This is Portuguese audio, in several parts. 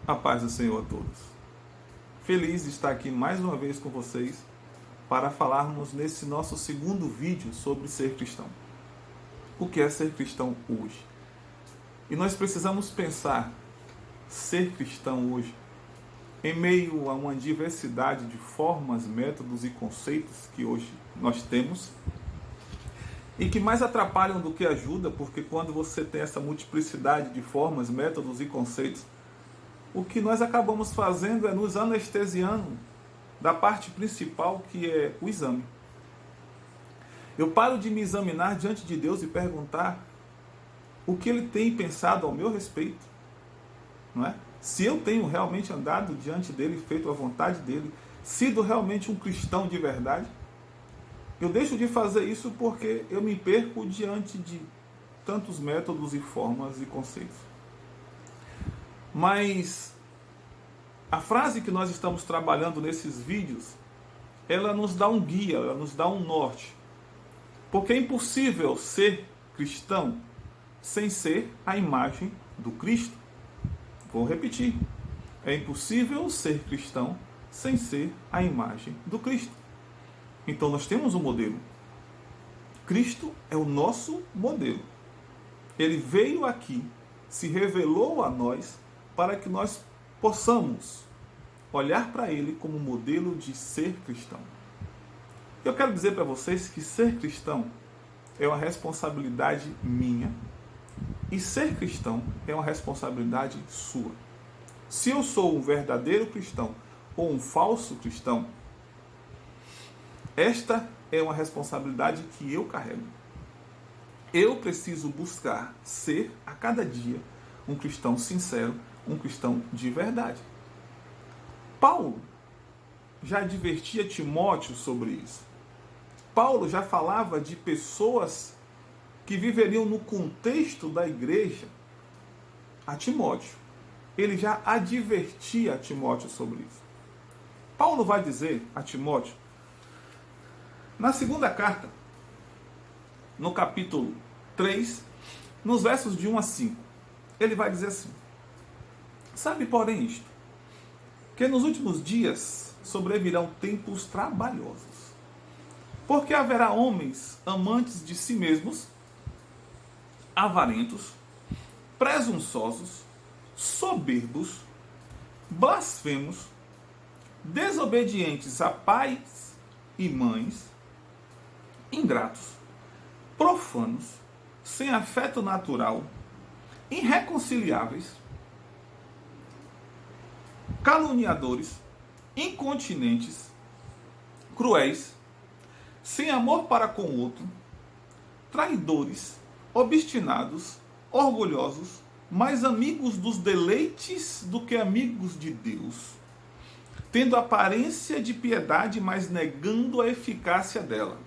A paz do Senhor a todos. Feliz de estar aqui mais uma vez com vocês para falarmos nesse nosso segundo vídeo sobre ser cristão. O que é ser cristão hoje? E nós precisamos pensar ser cristão hoje em meio a uma diversidade de formas, métodos e conceitos que hoje nós temos e que mais atrapalham do que ajudam, porque quando você tem essa multiplicidade de formas, métodos e conceitos, o que nós acabamos fazendo é nos anestesiando da parte principal, que é o exame. Eu paro de me examinar diante de Deus e perguntar o que Ele tem pensado ao meu respeito, não é? Se eu tenho realmente andado diante dEle, feito a vontade dEle, sido realmente um cristão de verdade. Eu deixo de fazer isso porque eu me perco diante de tantos métodos e formas e conceitos. Mas a frase que nós estamos trabalhando nesses vídeos, ela nos dá um guia, ela nos dá um norte. Porque é impossível ser cristão sem ser a imagem do Cristo. Vou repetir. É impossível ser cristão sem ser a imagem do Cristo. Então nós temos um modelo. Cristo é o nosso modelo. Ele veio aqui, se revelou a nós para que nós possamos olhar para Ele como modelo de ser cristão. Eu quero dizer para vocês que ser cristão é uma responsabilidade minha e ser cristão é uma responsabilidade sua. Se eu sou um verdadeiro cristão ou um falso cristão, esta é uma responsabilidade que eu carrego. Eu preciso buscar ser a cada dia um cristão sincero, um cristão de verdade. Paulo já advertia Timóteo sobre isso. Paulo já falava de pessoas que viveriam no contexto da igreja a Timóteo. Ele já advertia a Timóteo sobre isso. Paulo vai dizer a Timóteo, na segunda carta, no capítulo 3, nos versos de 1 a 5, ele vai dizer assim: sabe, porém, isto, que nos últimos dias sobrevirão tempos trabalhosos, porque haverá homens amantes de si mesmos, avarentos, presunçosos, soberbos, blasfemos, desobedientes a pais e mães, ingratos, profanos, sem afeto natural, irreconciliáveis, caluniadores, incontinentes, cruéis, sem amor para com o outro, traidores, obstinados, orgulhosos, mais amigos dos deleites do que amigos de Deus, tendo aparência de piedade, mas negando a eficácia dela.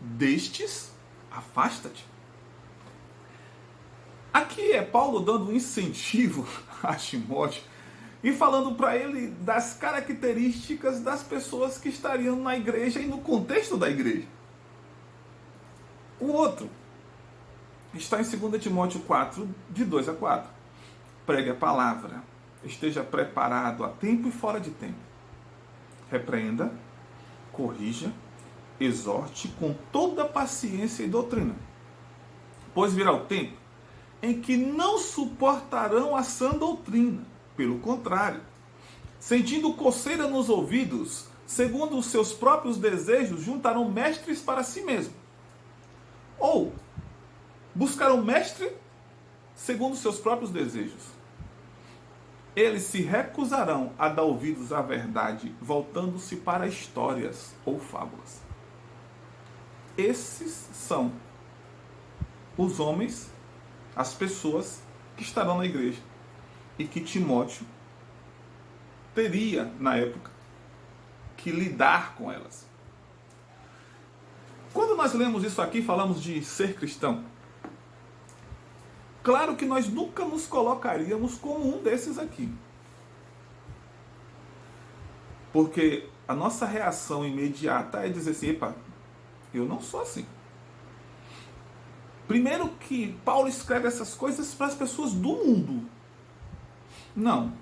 Destes, afasta-te. Aqui é Paulo dando um incentivo a Timóteo e falando para ele das características das pessoas que estariam na igreja e no contexto da igreja. O outro está em 2 Timóteo 4, de 2 a 4. Pregue a palavra, esteja preparado a tempo e fora de tempo. Repreenda, corrija, exorte com toda paciência e doutrina. Pois virá o tempo em que não suportarão a sã doutrina. Pelo contrário, sentindo coceira nos ouvidos, segundo os seus próprios desejos, juntarão mestres para si mesmos. Ou buscarão mestre segundo os seus próprios desejos. Eles se recusarão a dar ouvidos à verdade, voltando-se para histórias ou fábulas. Esses são os homens, as pessoas que estarão na igreja e que Timóteo teria, na época, que lidar com elas. Quando nós lemos isso aqui, falamos de ser cristão. Claro que nós nunca nos colocaríamos como um desses aqui. Porque a nossa reação imediata é dizer assim: epa, eu não sou assim. Primeiro que Paulo escreve essas coisas para as pessoas do mundo. Não.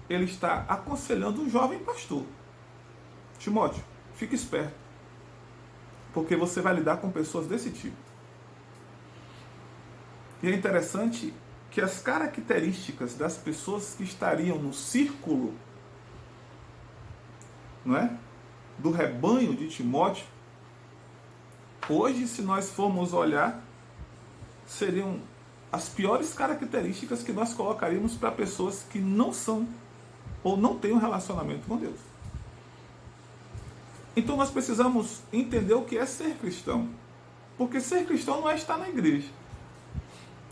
ele está aconselhando um jovem pastor. Timóteo, fique esperto, porque você vai lidar com pessoas desse tipo. E é interessante que as características das pessoas que estariam no círculo, não é, do rebanho de Timóteo, hoje, se nós formos olhar, seriam as piores características que nós colocaríamos para pessoas que não são ou não têm um relacionamento com Deus. Então nós precisamos entender o que é ser cristão. Porque ser cristão não é estar na igreja.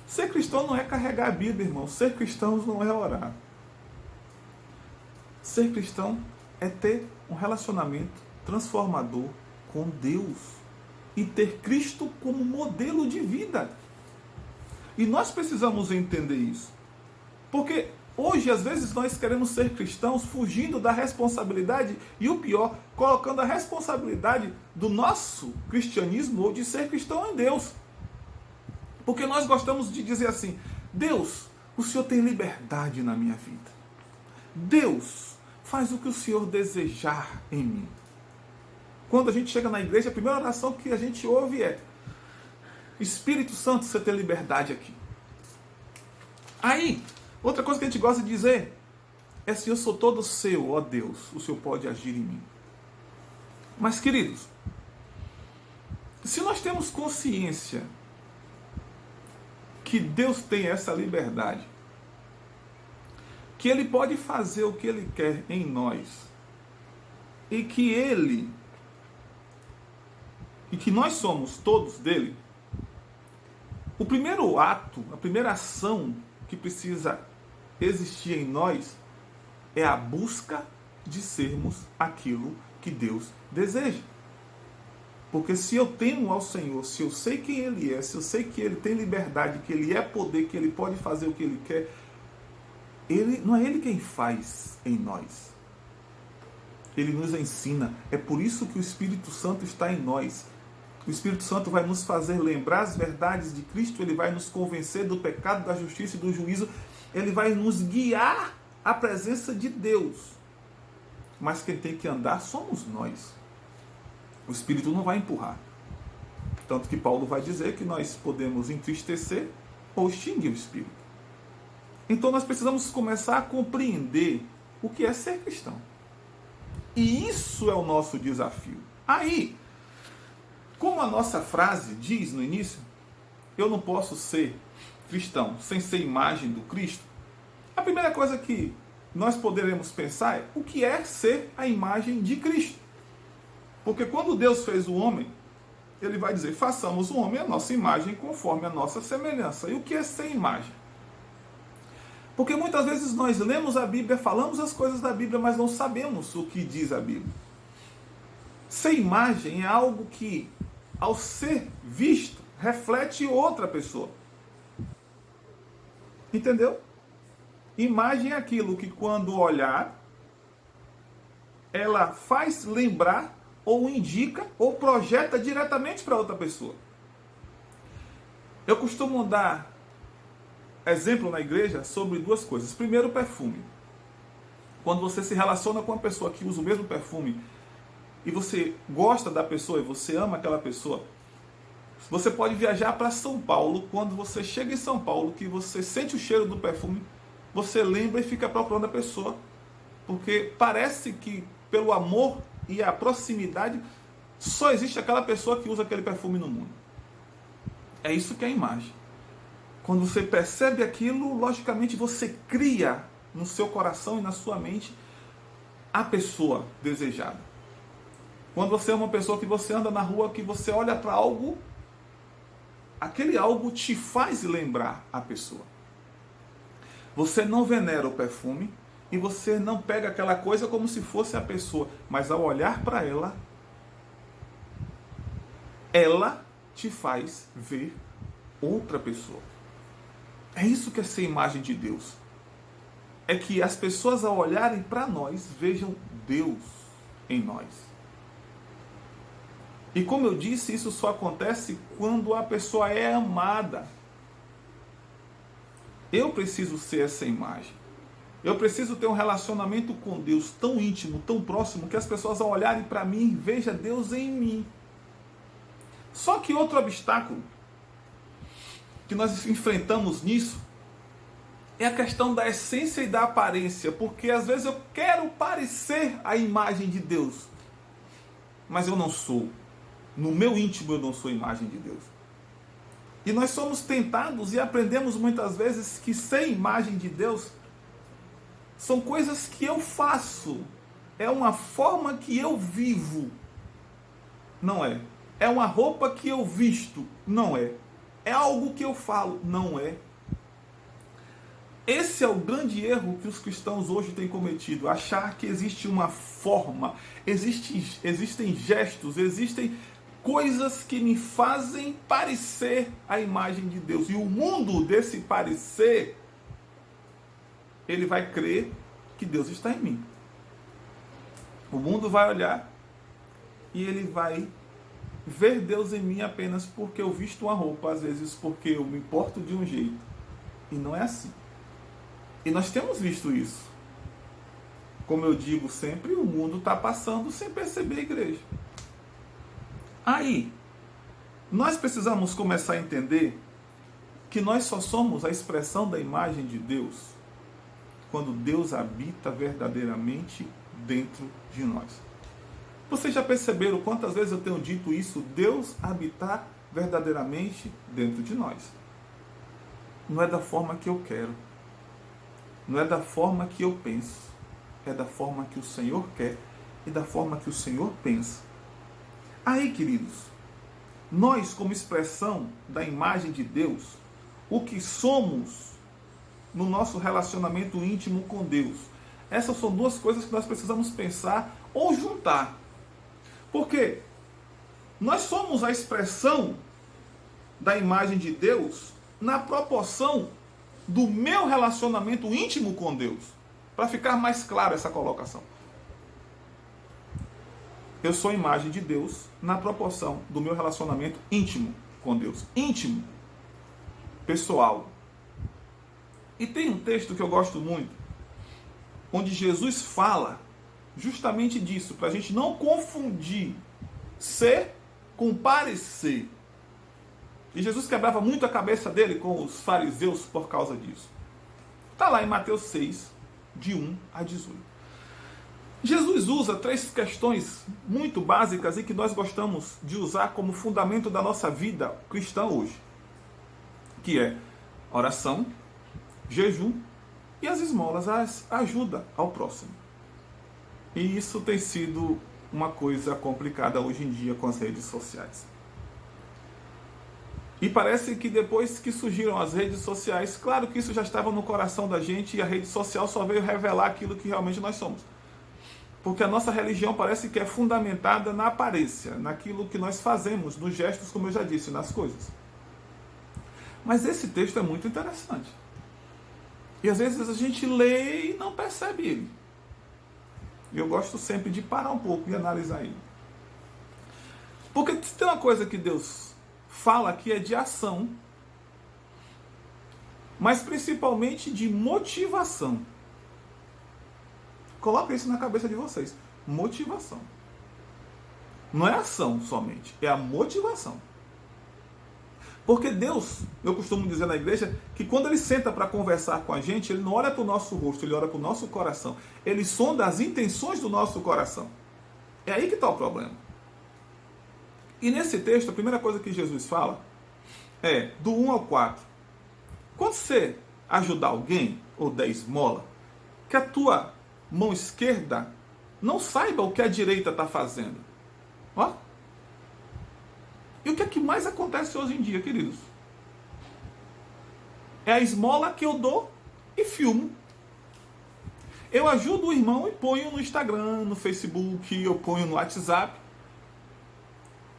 Ser cristão não é carregar a Bíblia, irmão. Ser cristão não é orar. Ser cristão é ter um relacionamento transformador com Deus e ter Cristo como modelo de vida. E nós precisamos entender isso. Porque hoje, às vezes, nós queremos ser cristãos fugindo da responsabilidade e, o pior, colocando a responsabilidade do nosso cristianismo ou de ser cristão em Deus. Porque nós gostamos de dizer assim: Deus, o Senhor tem liberdade na minha vida. Deus, faz o que o Senhor desejar em mim. Quando a gente chega na igreja, a primeira oração que a gente ouve é: Espírito Santo, você tem liberdade aqui. Aí, outra coisa que a gente gosta de dizer é assim: eu sou todo seu, ó Deus, o Senhor pode agir em mim. Mas, queridos, se nós temos consciência que Deus tem essa liberdade, que Ele pode fazer o que Ele quer em nós, e que nós somos todos dele, o primeiro ato, a primeira ação que precisa existir em nós é a busca de sermos aquilo que Deus deseja. Porque se eu temo ao Senhor, se eu sei quem Ele é, se eu sei que Ele tem liberdade, que Ele é poder, que Ele pode fazer o que Ele quer, não é Ele quem faz em nós. Ele nos ensina. É por isso que o Espírito Santo está em nós. O Espírito Santo vai nos fazer lembrar as verdades de Cristo, ele vai nos convencer do pecado, da justiça e do juízo, ele vai nos guiar à presença de Deus. Mas quem tem que andar somos nós. O Espírito não vai empurrar. Tanto que Paulo vai dizer que nós podemos entristecer ou extinguir o Espírito. Então nós precisamos começar a compreender o que é ser cristão. E isso é o nosso desafio. Aí, como a nossa frase diz no início, eu não posso ser cristão sem ser imagem do Cristo, a primeira coisa que nós poderemos pensar é o que é ser a imagem de Cristo. Porque quando Deus fez o homem, ele vai dizer: façamos o homem a nossa imagem conforme a nossa semelhança. E o que é ser imagem? Porque muitas vezes nós lemos a Bíblia, falamos as coisas da Bíblia, mas não sabemos o que diz a Bíblia. Ser imagem é algo que, ao ser visto, reflete outra pessoa. Entendeu? Imagem é aquilo que, quando olhar, ela faz lembrar, ou indica, ou projeta diretamente para outra pessoa. Eu costumo dar exemplo na igreja sobre duas coisas. Primeiro, o perfume. Quando você se relaciona com uma pessoa que usa o mesmo perfume, e você gosta da pessoa, e você ama aquela pessoa, você pode viajar para São Paulo. Quando você chega em São Paulo, que você sente o cheiro do perfume, você lembra e fica procurando a pessoa, porque parece que, pelo amor e a proximidade, só existe aquela pessoa que usa aquele perfume no mundo. É isso que é a imagem. Quando você percebe aquilo, logicamente você cria no seu coração e na sua mente a pessoa desejada. Quando você é uma pessoa que você anda na rua, que você olha para algo, aquele algo te faz lembrar a pessoa. Você não venera o perfume e você não pega aquela coisa como se fosse a pessoa, mas ao olhar para ela, ela te faz ver outra pessoa. É isso que é ser imagem de Deus. É que as pessoas, ao olharem para nós, vejam Deus em nós. E como eu disse, isso só acontece quando a pessoa é amada. Eu preciso ser essa imagem. Eu preciso ter um relacionamento com Deus tão íntimo, tão próximo, que as pessoas ao olharem para mim, vejam Deus em mim. Só que outro obstáculo que nós enfrentamos nisso é a questão da essência e da aparência, porque às vezes eu quero parecer a imagem de Deus, mas eu não sou. No meu íntimo eu não sou a imagem de Deus. E nós somos tentados e aprendemos muitas vezes que ser imagem de Deus são coisas que eu faço, é uma forma que eu vivo. Não é. É uma roupa que eu visto. Não é. É algo que eu falo. Não é. Esse é o grande erro que os cristãos hoje têm cometido. Achar que existe uma forma, existem gestos, existem coisas que me fazem parecer a imagem de Deus. E o mundo desse parecer, ele vai crer que Deus está em mim. O mundo vai olhar e ele vai ver Deus em mim apenas porque eu visto uma roupa, às vezes porque eu me porto de um jeito. E não é assim. E nós temos visto isso. Como eu digo sempre, o mundo está passando sem perceber a igreja. Aí, nós precisamos começar a entender que nós só somos a expressão da imagem de Deus quando Deus habita verdadeiramente dentro de nós. Vocês já perceberam quantas vezes eu tenho dito isso? Deus habitar verdadeiramente dentro de nós. Não é da forma que eu quero. Não é da forma que eu penso. É da forma que o Senhor quer e da forma que o Senhor pensa. Aí, queridos, nós, como expressão da imagem de Deus, o que somos no nosso relacionamento íntimo com Deus, essas são duas coisas que nós precisamos pensar ou juntar. Porque nós somos a expressão da imagem de Deus na proporção do meu relacionamento íntimo com Deus. Para ficar mais claro essa colocação. Eu sou a imagem de Deus na proporção do meu relacionamento íntimo com Deus. Íntimo. Pessoal. E tem um texto que eu gosto muito, onde Jesus fala justamente disso, para a gente não confundir ser com parecer. E Jesus quebrava muito a cabeça dele com os fariseus por causa disso. Está lá em Mateus 6, de 1 a 18. Jesus usa 3 questões muito básicas e que nós gostamos de usar como fundamento da nossa vida cristã hoje. Que é oração, jejum e as esmolas, a ajuda ao próximo. E isso tem sido uma coisa complicada hoje em dia com as redes sociais. E parece que depois que surgiram as redes sociais, claro que isso já estava no coração da gente e a rede social só veio revelar aquilo que realmente nós somos. Porque a nossa religião parece que é fundamentada na aparência, naquilo que nós fazemos, nos gestos, como eu já disse, nas coisas. Mas esse texto é muito interessante. E às vezes a gente lê e não percebe ele. E eu gosto sempre de parar um pouco e analisar ele. Porque se tem uma coisa que Deus fala aqui é de ação, mas principalmente de motivação. Coloca isso na cabeça de vocês. Motivação. Não é ação somente, é a motivação. Porque Deus, eu costumo dizer na igreja, que quando Ele senta para conversar com a gente, Ele não olha para o nosso rosto, Ele olha para o nosso coração. Ele sonda as intenções do nosso coração. É aí que está o problema. E nesse texto, a primeira coisa que Jesus fala é, do 1 ao 4. Quando você ajudar alguém, ou der esmola, que a tua mão esquerda não saiba o que a direita está fazendo. Ó. E o que é que mais acontece hoje em dia, queridos? É a esmola que eu dou e filmo. Eu ajudo o irmão e ponho no Instagram, no Facebook, eu ponho no WhatsApp.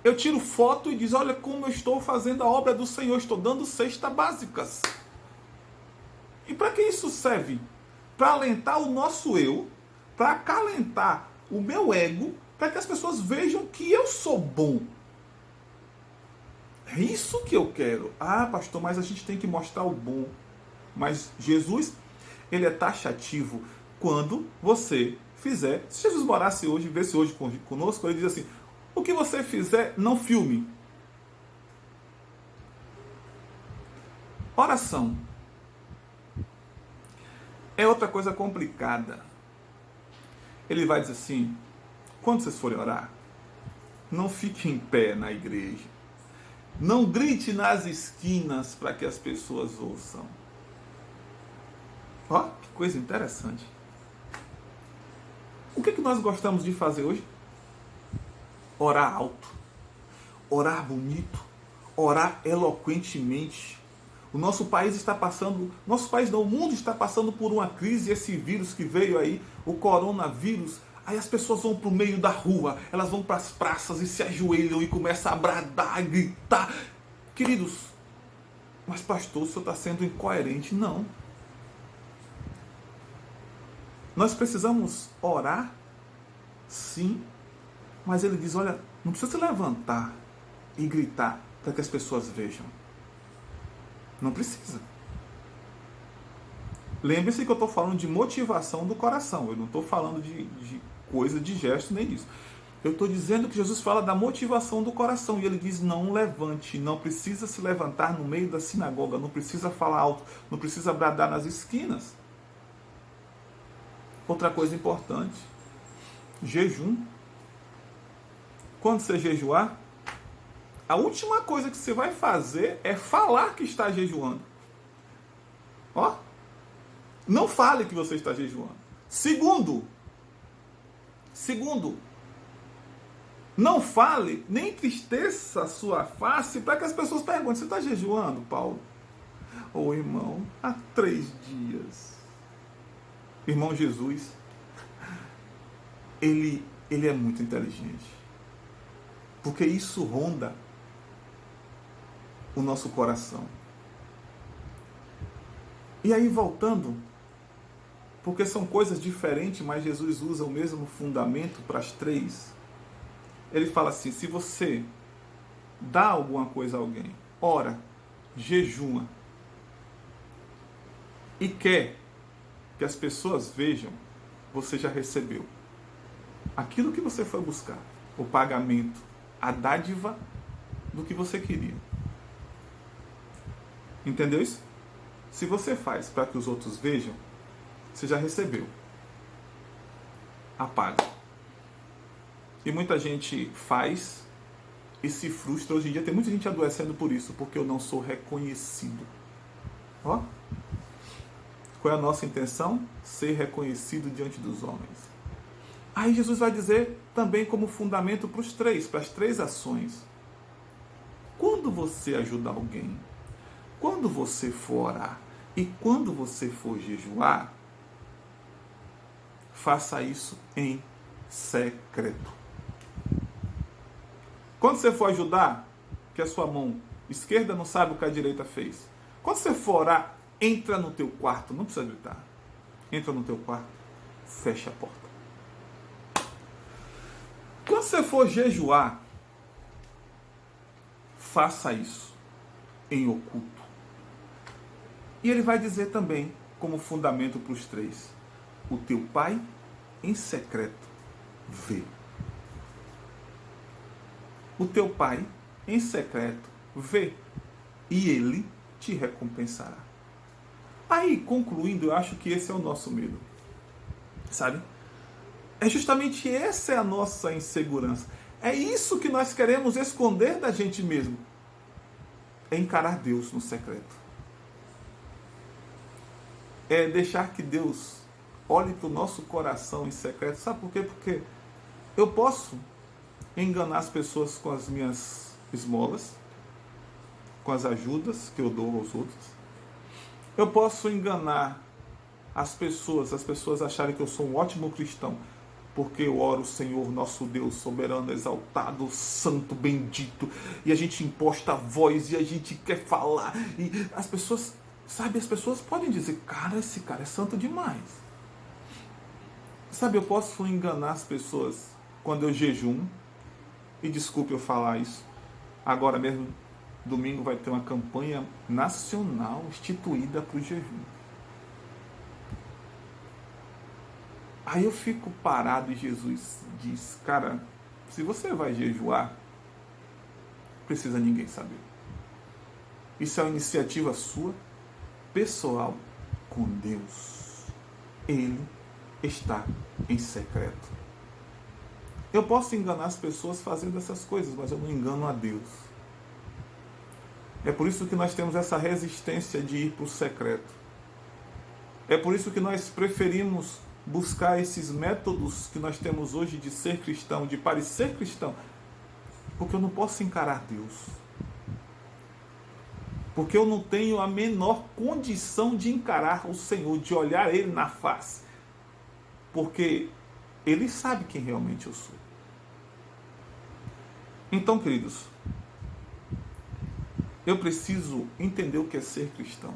Eu tiro foto e diz, olha como eu estou fazendo a obra do Senhor, estou dando cestas básicas. E para que isso serve? Para alentar o nosso eu, para acalentar o meu ego, para que as pessoas vejam que eu sou bom. É isso que eu quero. Ah, pastor, mas a gente tem que mostrar o bom. Mas Jesus, ele é taxativo quando você fizer. Se Jesus morasse hoje, vivesse hoje conosco, ele diz assim: o que você fizer, não filme. Oração é outra coisa complicada. Ele vai dizer assim: quando vocês forem orar, não fique em pé na igreja. Não grite nas esquinas para que as pessoas ouçam. Ó, que coisa interessante. O que nós gostamos de fazer hoje? Orar alto, orar bonito, orar eloquentemente. O nosso país está passando, nosso país não, o mundo está passando por uma crise, esse vírus que veio aí, o coronavírus. Aí as pessoas vão para o meio da rua, elas vão para as praças e se ajoelham e começam a bradar, a gritar. Queridos, mas pastor, o senhor está sendo incoerente. Não. Nós precisamos orar, sim, mas ele diz, olha, não precisa se levantar e gritar para que as pessoas vejam. Não precisa. Lembre-se que eu estou falando de motivação do coração. Eu não estou falando de coisa, de gesto, nem disso. Eu estou dizendo que Jesus fala da motivação do coração. E ele diz, não levante. Não precisa se levantar no meio da sinagoga. Não precisa falar alto. Não precisa bradar nas esquinas. Outra coisa importante. Jejum. Quando você jejuar, a última coisa que você vai fazer é falar que está jejuando. Ó. Não fale que você está jejuando. Segundo, não fale, nem entristeça a sua face para que as pessoas perguntem, você está jejuando, Paulo? Ô irmão, há 3 dias. Irmão Jesus, ele é muito inteligente. Porque isso ronda o nosso coração. E aí voltando, porque são coisas diferentes, mas Jesus usa o mesmo fundamento para as 3. Ele fala assim, se você dá alguma coisa a alguém, ora, jejua, e quer que as pessoas vejam, você já recebeu aquilo que você foi buscar, o pagamento, a dádiva do que você queria. Entendeu isso? Se você faz para que os outros vejam, você já recebeu. Apaga. E muita gente faz e se frustra. Hoje em dia tem muita gente adoecendo por isso, porque eu não sou reconhecido. Ó. Qual é a nossa intenção? Ser reconhecido diante dos homens. Aí Jesus vai dizer também como fundamento para as 3 ações. Quando você ajudar alguém, quando você for orar e quando você for jejuar, faça isso em secreto. Quando você for ajudar, que a sua mão esquerda não sabe o que a direita fez. Quando você for orar, entra no teu quarto, não precisa gritar. Entra no teu quarto, fecha a porta. Quando você for jejuar, faça isso em oculto. E ele vai dizer também, como fundamento para os 3, o teu pai em secreto vê. O teu pai em secreto vê e ele te recompensará. Aí, concluindo, eu acho que esse é o nosso medo. Sabe? É justamente essa é a nossa insegurança. É isso que nós queremos esconder da gente mesmo. É encarar Deus no secreto. É deixar que Deus olhe para o nosso coração em secreto. Sabe por quê? Porque eu posso enganar as pessoas com as minhas esmolas, com as ajudas que eu dou aos outros. Eu posso enganar as pessoas acharem que eu sou um ótimo cristão, porque eu oro o Senhor, nosso Deus, soberano, exaltado, santo, bendito, e a gente imposta a voz, e a gente quer falar, e as pessoas, sabe, as pessoas podem dizer, cara, esse cara é santo demais. Sabe, eu posso enganar as pessoas quando eu jejum, e desculpe eu falar isso, agora mesmo, domingo vai ter uma campanha nacional instituída para o jejum. Aí eu fico parado e Jesus diz, cara, se você vai jejuar, precisa ninguém saber. Isso é uma iniciativa sua, pessoal, com Deus. Ele está em secreto. Eu posso enganar as pessoas fazendo essas coisas, mas eu não engano a Deus. É por isso que nós temos essa resistência de ir para o secreto. É por isso que nós preferimos buscar esses métodos que nós temos hoje de ser cristão, de parecer cristão, porque eu não posso encarar Deus. Porque eu não tenho a menor condição de encarar o Senhor, de olhar Ele na face. Porque Ele sabe quem realmente eu sou. Então, queridos, eu preciso entender o que é ser cristão.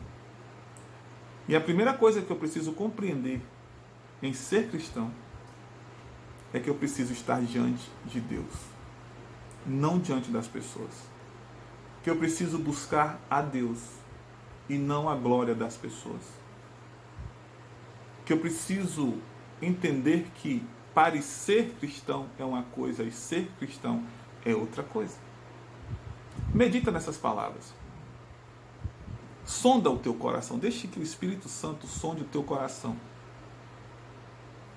E a primeira coisa que eu preciso compreender em ser cristão é que eu preciso estar diante de Deus, não diante das pessoas. Que eu preciso buscar a Deus e não a glória das pessoas. Que eu preciso entender que parecer cristão é uma coisa e ser cristão é outra coisa. Medita nessas palavras. Sonda o teu coração. Deixe que o Espírito Santo sonde o teu coração.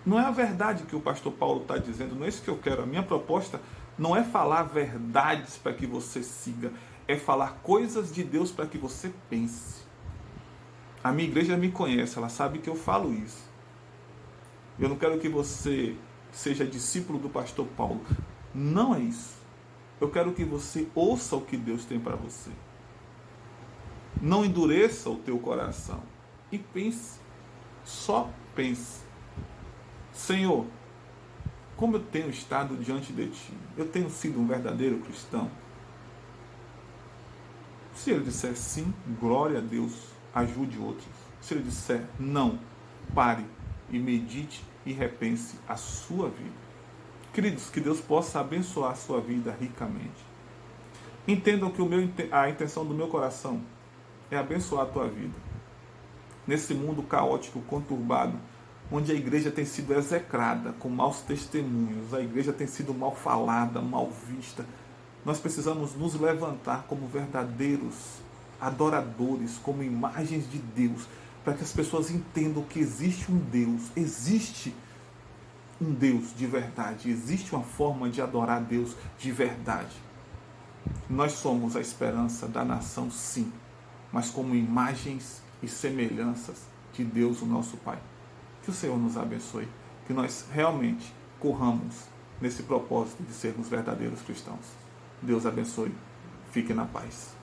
Não é a verdade que o pastor Paulo está dizendo, não é isso que eu quero. A minha proposta não é falar verdades para que você siga, é falar coisas de Deus para que você pense. A minha igreja me conhece, ela sabe que eu falo isso. Eu não quero que você seja discípulo do pastor Paulo. Não é isso. Eu quero que você ouça o que Deus tem para você. Não endureça o teu coração. E pense. Só pense. Senhor, como eu tenho estado diante de Ti? Eu tenho sido um verdadeiro cristão? Se ele disser sim, glória a Deus, ajude outros. Se ele disser não, pare e medite e repense a sua vida. Queridos, que Deus possa abençoar a sua vida ricamente. Entendam que a intenção do meu coração é abençoar a tua vida. Nesse mundo caótico, conturbado, onde a igreja tem sido execrada com maus testemunhos, a igreja tem sido mal falada, mal vista, nós precisamos nos levantar como verdadeiros adoradores, como imagens de Deus, para que as pessoas entendam que existe um Deus de verdade, existe uma forma de adorar Deus de verdade. Nós somos a esperança da nação, sim, mas como imagens e semelhanças de Deus, o nosso Pai. Que o Senhor nos abençoe, que nós realmente corramos nesse propósito de sermos verdadeiros cristãos. Deus abençoe. Fique na paz.